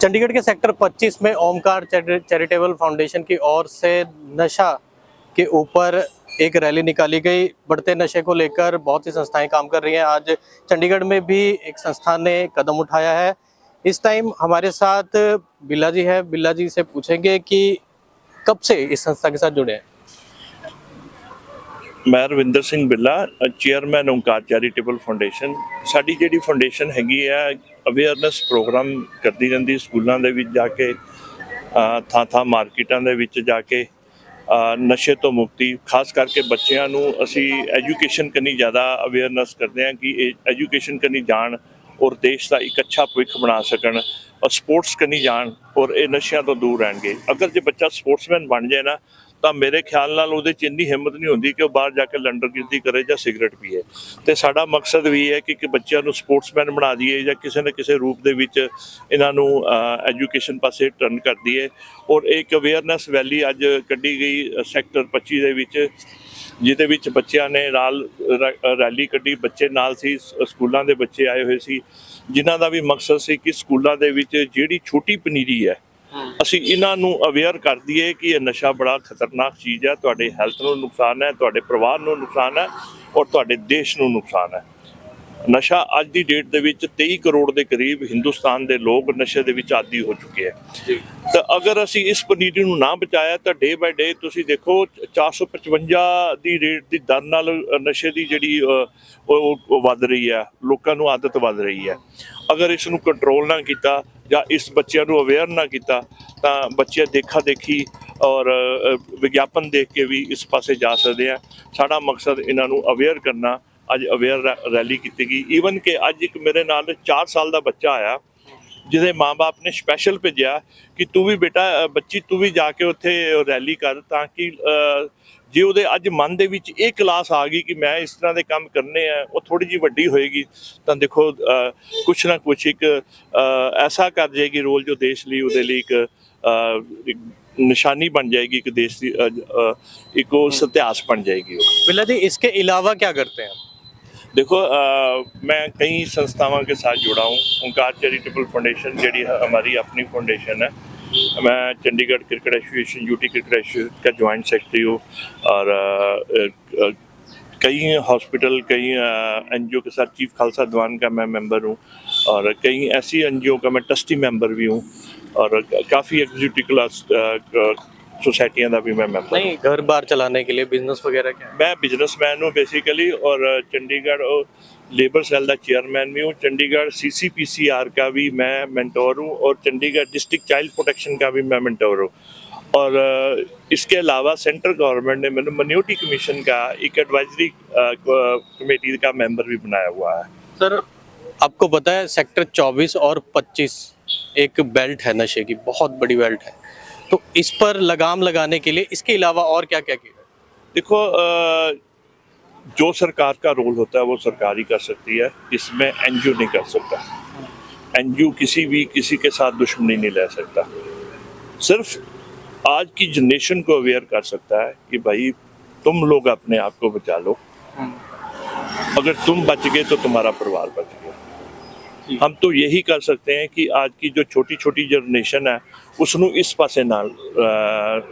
चंडीगढ़ के सेक्टर 25 में Omkar charitable foundation की ओर से नशा के ऊपर एक रैली निकाली गई। बढ़ते नशे को लेकर बहुत सी संस्थाएं काम कर रही हैं। आज चंडीगढ़ में भी एक संस्था ने कदम उठाया है। इस टाइम हमारे साथ बिल्ला जी है। बिल्ला जी से पूछेंगे कि कब से इस संस्था के साथ जुड़े हैं। मैं रविंदर सिंह बिल्ला, चेयरमैन ओमकार चैरिटेबल फाउंडेशन। ਸਾਡੀ ਜਿਹੜੀ ਫਾਊਂਡੇਸ਼ਨ ਹੈਗੀ ਆ ਅਵੇਅਰਨੈਸ ਪ੍ਰੋਗਰਾਮ ਕਰਦੀ ਰਹਿੰਦੀ ਸਕੂਲਾਂ ਦੇ ਵਿੱਚ ਜਾ ਕੇ, ਥਾਂ ਮਾਰਕੀਟਾਂ ਦੇ ਵਿੱਚ ਜਾ ਕੇ ਨਸ਼ੇ ਤੋਂ ਮੁਕਤੀ, ਖਾਸ ਕਰਕੇ ਬੱਚਿਆਂ ਨੂੰ ਅਸੀਂ ਐਜੂਕੇਸ਼ਨ ਕਰਨੀ ਜ਼ਿਆਦਾ ਅਵੇਅਰਨੈਸ ਕਰਦੇ ਹਾਂ ਕਿ ਇਹ ਐਜੂਕੇਸ਼ਨ ਕਰਨੀ ਜਾਣ ਔਰ ਦੇਸ਼ ਦਾ ਇੱਕ ਅੱਛਾ ਭਵਿੱਖ ਬਣਾ ਸਕਣ, ਔਰ ਸਪੋਰਟਸ ਕਰਨੀ ਜਾਣ ਔਰ ਇਹ ਨਸ਼ਿਆਂ ਤੋਂ ਦੂਰ ਰਹਿਣਗੇ। ਅਗਰ ਜੇ ਬੱਚਾ ਸਪੋਰਟਸਮੈਨ ਬਣ ਜਾਏ ਨਾ ਤਾਂ ਮੇਰੇ ਖਿਆਲ ਨਾਲ ਉਹਦੇ 'ਚ ਇੰਨੀ ਹਿੰਮਤ ਨਹੀਂ ਹੁੰਦੀ ਕਿ ਉਹ ਬਾਹਰ ਜਾ ਕੇ ਲੰਡਰਗਿਰਦੀ ਕਰੇ ਜਾਂ ਸਿਗਰਟ ਪੀਏ। ਤੇ ਸਾਡਾ ਮਕਸਦ ਵੀ ਹੈ ਕਿ ਬੱਚਿਆਂ ਨੂੰ ਸਪੋਰਟਸਮੈਨ ਬਣਾ ਦਈਏ ਜਾਂ ਕਿਸੇ ਨਾ ਕਿਸੇ ਰੂਪ ਦੇ ਵਿੱਚ ਇਹਨਾਂ ਨੂੰ ਐਜੂਕੇਸ਼ਨ ਪਾਸੇ ਟਰਨ ਕਰ ਦਈਏ। ਔਰ ਇੱਕ ਅਵੇਅਰਨੈਸ ਰੈਲੀ ਅੱਜ ਕੱਢੀ ਗਈ ਸੈਕਟਰ 25 ਦੇ ਵਿੱਚ, ਜਿਹਦੇ ਵਿੱਚ ਬੱਚਿਆਂ ਨੇ ਨਾਲ ਰੈਲੀ ਕੱਢੀ। ਬੱਚੇ ਨਾਲ ਸੀ, ਸਕੂਲਾਂ ਦੇ ਬੱਚੇ ਆਏ ਹੋਏ ਸੀ, ਜਿਨ੍ਹਾਂ ਦਾ ਵੀ ਮਕਸਦ ਸੀ ਕਿ ਸਕੂਲਾਂ ਦੇ ਵਿੱਚ ਜਿਹੜੀ ਛੋਟੀ ਪਨੀਰੀ ਹੈ ਅਸੀਂ ਇਹਨਾਂ ਨੂੰ ਅਵੇਅਰ ਕਰ ਦਈਏ ਕਿ ਇਹ ਨਸ਼ਾ ਬੜਾ ਖਤਰਨਾਕ ਚੀਜ਼ ਹੈ, ਤੁਹਾਡੇ ਹੈਲਥ ਨੂੰ ਨੁਕਸਾਨ ਹੈ, ਤੁਹਾਡੇ ਪਰਿਵਾਰ ਨੂੰ ਨੁਕਸਾਨ ਹੈ ਔਰ ਤੁਹਾਡੇ ਦੇਸ਼ ਨੂੰ ਨੁਕਸਾਨ ਹੈ। ਨਸ਼ਾ ਅੱਜ ਦੀ ਡੇਟ ਦੇ ਵਿੱਚ 23 ਕਰੋੜ ਦੇ ਕਰੀਬ ਹਿੰਦੁਸਤਾਨ ਦੇ ਲੋਕ ਨਸ਼ੇ ਦੇ ਵਿੱਚ ਆਦੀ ਹੋ ਚੁੱਕੇ ਹੈ। ਤਾਂ ਅਗਰ ਅਸੀਂ ਇਸ ਪਨੀਰੀ ਨੂੰ ਨਾ ਬਚਾਇਆ ਤਾਂ ਡੇ ਬਾਏ ਡੇ ਤੁਸੀਂ ਦੇਖੋ 455 ਦੀ ਰੇਟ ਦੀ ਦਰ ਨਾਲ ਨਸ਼ੇ ਦੀ ਜਿਹੜੀ ਉਹ ਵੱਧ ਰਹੀ ਹੈ, ਲੋਕਾਂ ਨੂੰ ਆਦਤ ਵੱਧ ਰਹੀ ਹੈ। ਅਗਰ ਇਸ ਨੂੰ ਕੰਟਰੋਲ ਨਾ ਕੀਤਾ ਜਾਂ ਇਸ ਬੱਚਿਆਂ ਨੂੰ ਅਵੇਅਰ ਨਾ ਕੀਤਾ ਤਾਂ ਬੱਚੇ ਦੇਖਾ ਦੇਖੀ ਔਰ ਵਿਗਿਆਪਨ ਦੇਖ ਕੇ ਵੀ ਇਸ ਪਾਸੇ ਜਾ ਸਕਦੇ ਆ। ਸਾਡਾ ਮਕਸਦ ਇਹਨਾਂ ਨੂੰ ਅਵੇਅਰ ਕਰਨਾ। ਅੱਜ ਅਵੇਅਰ ਰੈਲੀ ਕੀਤੀ ਗਈ। ਈਵਨ ਕਿ ਅੱਜ ਇੱਕ ਮੇਰੇ ਨਾਲ 4 ਸਾਲ ਦਾ ਬੱਚਾ ਆਇਆ ਜਿਹਦੇ ਮਾਂ-ਬਾਪ ਨੇ ਸਪੈਸ਼ਲ ਭੇਜਿਆ ਕਿ ਤੂੰ ਵੀ ਬੇਟਾ ਬੱਚੀ ਤੂੰ ਵੀ ਜਾ ਕੇ ਉੱਥੇ ਰੈਲੀ ਕਰ, ਤਾਂ ਕਿ ਜੇ ਉਹਦੇ ਅੱਜ ਮਨ ਦੇ ਵਿੱਚ ਇਹ ਕਲਾਸ ਆ ਗਈ ਕਿ ਮੈਂ ਇਸ ਤਰ੍ਹਾਂ ਦੇ ਕੰਮ ਕਰਨੇ ਆ, ਉਹ ਥੋੜੀ ਜਿਹੀ ਵੱਡੀ ਹੋਏਗੀ ਤਾਂ ਦੇਖੋ ਕੁਛ ਨਾ ਕੁਛ ਇੱਕ ਐਸਾ ਕਰ ਜਾਏਗੀ ਰੋਲ ਜੋ ਦੇਸ਼ ਲਈ ਉਹਦੇ ਲਈ ਇੱਕ ਨਿਸ਼ਾਨੀ ਬਣ ਜਾएगी, एक देश की एक इतिहास बन जाएगी। बिल्ला जी, इसके अलावा क्या करते हैं? देखो मैं कई संस्थाओं के साथ जुड़ा हूँ। ओमकार चैरिटेबल फाउंडेशन जी हमारी अपनी फाउंडेशन है। मैं Chandigarh cricket association, UT cricket association का ज्वाइंट सेक्रेटरी हूँ और कई हॉस्पिटल, कई एनजीओ के साथ चीफ खालसा दीवान का मैं मेंबर हूँ और कई ऐसी एनजीओ का मैं ट्रस्टी मेंबर भी हूँ और काफ़ी एग्जीक्यूटिव क्लास सोसाइटियाँ का भी मैं मेंबर। नहीं, घर बार चलाने के लिए बिजनेस वगैरह क्या है? मैं बिजनेसमैन हूँ बेसिकली और चंडीगढ़ लेबर सेल का चेयरमैन भी हूँ। चंडीगढ़ CCPCR का भी मैं मेंटोर हूँ और चंडीगढ़ डिस्ट्रिक्ट चाइल्ड प्रोटेक्शन का भी मैं मेंटोर हूँ। और इसके अलावा सेंट्रल गवर्नमेंट ने मैंने माइनॉरिटी कमीशन का एक एडवाइजरी कमेटी का मेंबर भी बनाया हुआ है। सर, आपको पता है सेक्टर 24 और 25 एक बेल्ट है नशे की, बहुत बड़ी बेल्ट है, तो इस पर लगाम लगाने के लिए इसके अलावा और क्या क्या किया? देखो जो सरकार का रोल होता है वो सरकार ही कर सकती है, इसमें एनजीओ नहीं कर सकता। एनजीओ किसी के साथ दुश्मनी नहीं ले सकता। सिर्फ आज की जनरेशन को अवेयर कर सकता है कि भाई तुम लोग अपने आप को बचा लो, अगर तुम बच गए तो तुम्हारा परिवार बच गया। हम तो यही कर सकते हैं कि आज की जो छोटी छोटी जनरेशन है उसनों इस पासे ना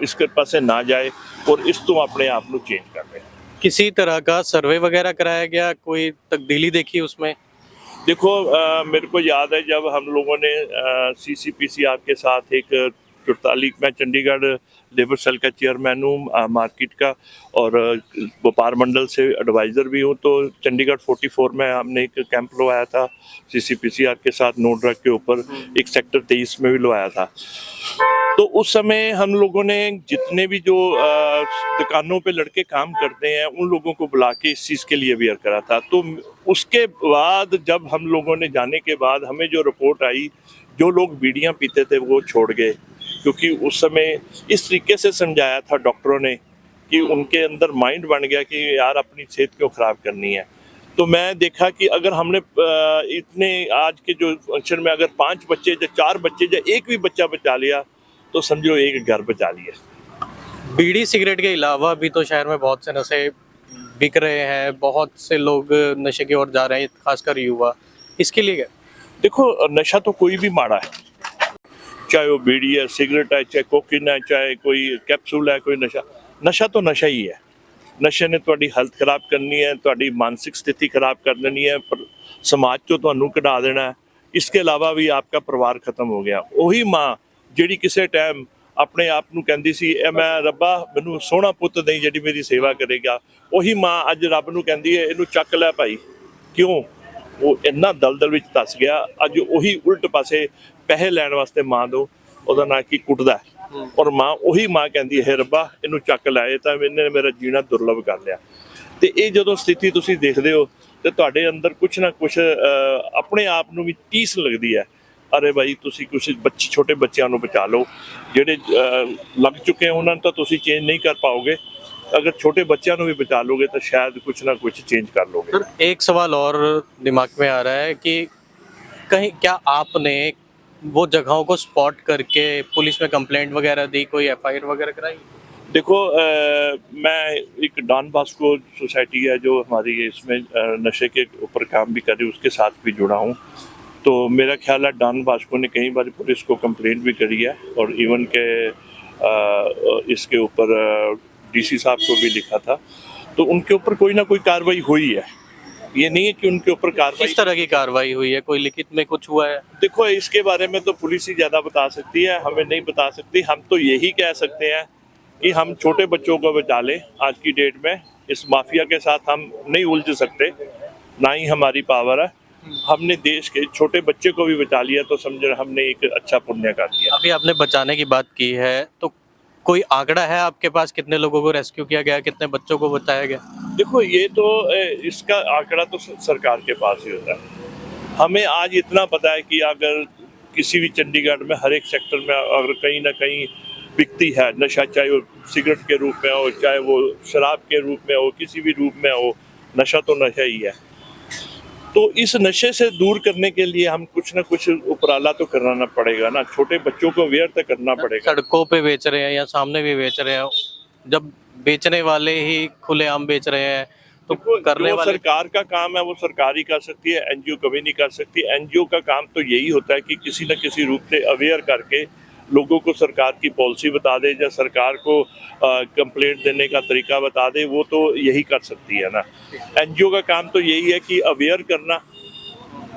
इसके पासे ना जाए और इस तुम अपने आप को चेंज कर ले। किसी तरह का सर्वे वगैरह कराया गया, कोई तब्दीली देखी उसमें? देखो मेरे को याद है जब हम लोगों ने CCPCR के साथ एक 44, मैं चंडीगढ़ लेबर सेल का चेयरमैन हूँ मार्केट का और व्यापार मंडल से एडवाइज़र भी हूँ। तो चंडीगढ़ 44 में हमने एक कैंप लगवाया था CCPCR के साथ नो ड्रग के ऊपर, एक सेक्टर 23 में भी लगवाया था। तो उस समय हम लोगों ने जितने भी जो दुकानों पे लड़के काम करते हैं उन लोगों को बुला के इस चीज़ के लिए अवेयर करा था। तो उसके बाद जब हम लोगों ने जाने के बाद हमें जो रिपोर्ट आई, जो लोग बीड़ियाँ पीते थे वो छोड़ गए, क्योंकि उस समय इस तरीके से समझाया था डॉक्टरों ने कि उनके अंदर माइंड बन गया कि यार अपनी सेहत क्यों ख़राब करनी है। तो मैं देखा कि अगर हमने इतने आज के जो फंक्शन में अगर 5 बच्चे या 4 बच्चे या एक भी बच्चा बचा लिया तो समझो एक घर बचा लिया। बीड़ी सिगरेट के अलावा भी तो शहर में बहुत से नशे बिक रहे हैं, बहुत से लोग नशे की ओर जा रहे हैं, खासकर युवा। इसके लिए क्या? देखो नशा तो कोई भी माड़ा है, चाहे वो बीड़ी है, सिगरेट है, चाहे कोकीन है, चाहे कोई कैप्सूल है, कोई नशा। नशा तो नशा ही है। नशे ने ਤੁਹਾਡੀ ਹੈਲਥ ਖਰਾਬ ਕਰਨੀ ਹੈ, ਤੁਹਾਡੀ ਮਾਨਸਿਕ ਸਥਿਤੀ ਖਰਾਬ ਕਰ ਦੇਣੀ ਹੈ, ਸਮਾਜ ਤੋਂ ਤੁਹਾਨੂੰ ਕਢਾ ਦੇਣਾ ਹੈ। इसके अलावा भी आपका परिवार खत्म हो गया। ਉਹੀ ਮਾਂ ਜਿਹੜੀ ਕਿਸੇ ਟਾਈਮ ਆਪਣੇ ਆਪ ਨੂੰ ਕਹਿੰਦੀ ਸੀ ਇਹ ਮੈਂ ਰੱਬਾ ਮੈਨੂੰ ਸੋਹਣਾ ਪੁੱਤ ਦੇਈ ਜਿਹੜੀ ਮੇਰੀ ਸੇਵਾ ਕਰੇਗਾ, ਉਹੀ ਮਾਂ ਅੱਜ ਰੱਬ ਨੂੰ ਕਹਿੰਦੀ ਹੈ ਇਹਨੂੰ ਚੱਕ ਲੈ ਭਾਈ। ਕਿਉਂ? ਉਹ ਇੰਨਾ ਦਲਦਲ ਵਿੱਚ ਧਸ ਗਿਆ। ਅੱਜ ਉਹੀ ਉਲਟ ਪਾਸੇ ਪੈਸੇ ਲੈਣ ਵਾਸਤੇ ਮਾਂ ਦੋ ਉਹਦਾ ਨਾਂ ਕੀ ਕੁੱਟਦਾ ਔਰ ਮਾਂ ਉਹੀ ਮਾਂ ਕਹਿੰਦੀ ਹੈ ਰੱਬਾ ਇਹਨੂੰ ਚੱਕ ਲੈ, ਇਹ ਤਾਂ ਇਹਨੇ ਮੇਰਾ ਜੀਣਾ ਦੁਰਲਭ ਕਰ ਲਿਆ। ਤੇ ਇਹ ਜਦੋਂ ਸਥਿਤੀ ਤੁਸੀਂ ਦੇਖਦੇ ਹੋ ਤੇ ਤੁਹਾਡੇ ਅੰਦਰ ਕੁਛ ਨਾ ਕੁਛ ਆਪਣੇ ਆਪ ਨੂੰ ਵੀ ਟੀਸ ਲੱਗਦੀ ਹੈ। ਅਰੇ ਭਾਈ ਤੁਸੀਂ ਕੁਛ ਬੱਚੇ ਛੋਟੇ ਬੱਚਿਆਂ ਨੂੰ ਬਚਾ ਲਓ, ਜਿਹੜੇ ਲੱਗ ਚੁੱਕੇ ਉਹਨਾਂ ਨੂੰ ਤਾਂ ਤੁਸੀਂ ਚੇਂਜ ਨਹੀਂ ਕਰ ਪਾਓਗੇ। अगर छोटे बच्चों को भी बचा लोगे तो शायद कुछ ना कुछ चेंज कर लोगे। सर एक सवाल और दिमाग में आ रहा है कि कहीं क्या आपने वो जगहों को स्पॉट करके पुलिस में कंप्लेंट वगैरह दी, कोई एफआईआर वगैरह कराई? देखो मैं एक डॉन बॉस्को सोसाइटी है जो हमारी इसमें नशे के ऊपर काम भी कर रही है, उसके साथ भी जुड़ा हूँ। तो मेरा ख्याल है डॉन बॉस्को ने कई बार पुलिस को कंप्लेंट भी करी है और इवन के इसके ऊपर डीसी साहब को भी लिखा था। तो उनके ऊपर कोई ना कोई कार्रवाई हुई है। ये नहीं है कि उनके ऊपर कार्रवाई, किस तरह की कार्रवाई हुई है, कोई लिखित में कुछ हुआ है? देखो इसके बारे में तो पुलिस ही ज़्यादा बता सकती है, हमें नहीं बता सकती। हम तो यही कह सकते हैं कि हम छोटे बच्चों को बचा लें। आज की डेट में इस माफिया के साथ हम नहीं उलझ सकते, ना ही हमारी पावर है। हमने देश के छोटे बच्चे को भी बचा लिया तो समझो हमने एक अच्छा पुण्य कर दिया। अभी आपने बचाने की बात की है तो कोई आंकड़ा है आपके पास, कितने लोगों को रेस्क्यू किया गया, कितने बच्चों को बचाया गया? देखो ये तो इसका आंकड़ा तो सरकार के पास ही होता है। हमें आज इतना पता है कि अगर किसी भी चंडीगढ़ में हर एक सेक्टर में अगर कहीं ना कहीं बिकती है नशा, चाहे वो सिगरेट के रूप में हो, चाहे वो शराब के रूप में हो, किसी भी रूप में हो, नशा तो नशा ही है। तो इस नशे से दूर करने के लिए हम कुछ ना कुछ उपराला तो करना पड़ेगा ना। छोटे बच्चों को अवेयर तो करना पड़ेगा। सड़कों पे बेच रहे हैं या सामने भी बेच रहे हैं, जब बेचने वाले ही खुलेआम बेच रहे हैं तो करने वाले, सरकार का काम है वो सरकार ही कर सकती है, एनजीओ कभी नहीं कर सकती। एनजीओ का काम तो यही होता है कि किसी न किसी रूप से अवेयर करके लोगों को सरकार की पॉलिसी बता दे या सरकार को कंप्लेंट देने का तरीका बता दे, वो तो यही कर सकती है ना। एनजीओ का काम तो यही है कि अवेयर करना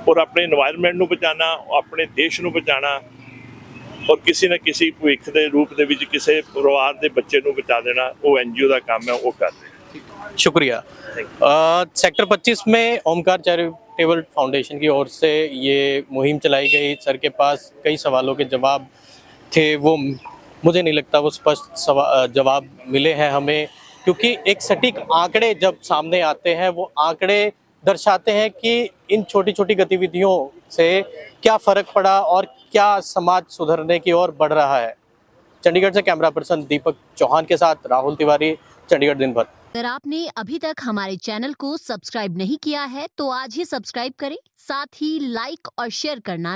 और अपने एनवायरनमेंट ਨੂੰ ਬਚਾਉਣਾ, ਆਪਣੇ ਦੇਸ਼ ਨੂੰ ਬਚਾਉਣਾ ਔਰ ਕਿਸੇ ਨਾ ਕਿਸੇ ਭਵਿੱਖ ਦੇ ਰੂਪ ਦੇ ਵਿੱਚ ਕਿਸੇ ਪਰਿਵਾਰ ਦੇ ਬੱਚੇ ਨੂੰ ਬਚਾ ਦੇਣਾ, ਉਹ एनजीओ ਦਾ ਕੰਮ ਹੈ, ਉਹ ਕਰ ਰਹੇ। शुक्रिया। सेक्टर 25 में ओमकार चैरिटेबल फाउंडेशन की ओर से ये मुहिम चलाई गई। सर के पास कई सवालों के जवाब थे, वो मुझे नहीं लगता वो स्पष्ट जवाब मिले हैं हमें, क्योंकि एक सटीक आंकड़े जब सामने आते हैं वो आंकड़े दर्शाते हैं कि इन छोटी छोटी गतिविधियों से क्या फ़र्क पड़ा और क्या समाज सुधरने की ओर बढ़ रहा है। चंडीगढ़ से कैमरा पर्सन दीपक चौहान के साथ राहुल तिवारी, चंडीगढ़ दिन भर। अगर आपने अभी तक हमारे चैनल को सब्सक्राइब नहीं किया है तो आज ही सब्सक्राइब करें, साथ ही लाइक और शेयर करना